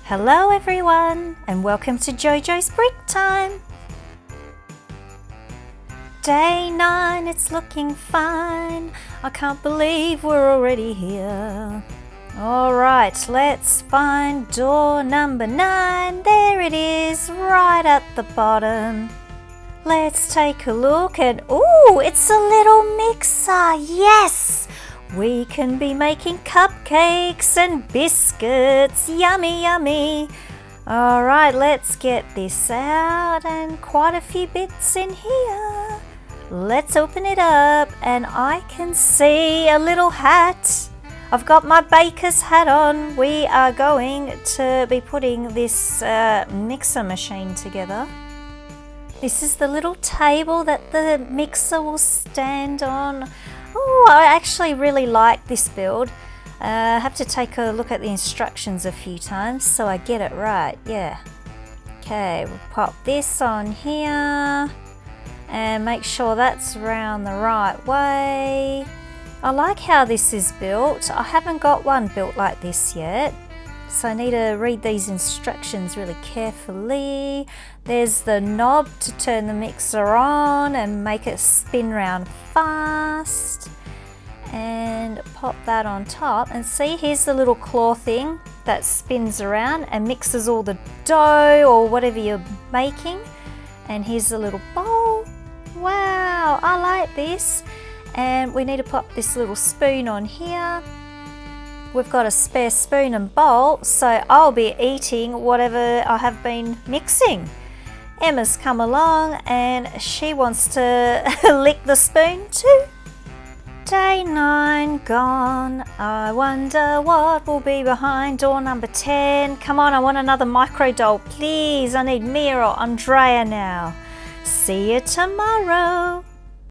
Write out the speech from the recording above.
Hello everyone, and welcome to JoJo's Brick Time. Day 9, it's looking fine. I can't believe we're already here. Alright, let's find door number 9. There it is, right at the bottom. Let's take a look and ooh, it's a little mixer, yes! We can be making cupcakes and biscuits, yummy yummy. Alright, let's get this out and quite a few bits in here. Let's open it up and I can see a little hat. I've got my baker's hat on. We are going to be putting this mixer machine together. This is the little table that the mixer will stand on. Oh, I actually really like this build. I have to take a look at the instructions a few times so I get it right, yeah. Okay, we'll pop this on here and make sure that's around the right way. I like how this is built. I haven't got one built like this yet, so I need to read these instructions really carefully. There's the knob to turn the mixer on and make it spin round fast. And pop that on top. And see, here's the little claw thing that spins around and mixes all the dough or whatever you're making. And here's the little bowl. Wow, I like this. And we need to pop this little spoon on here. We've got a spare spoon and bowl, so I'll be eating whatever I have been mixing. Emma's come along and she wants to lick the spoon too. Day 9 gone. I wonder what will be behind door number 10. Come on, I want another micro doll, please. I need Mia or Andrea now. See you tomorrow.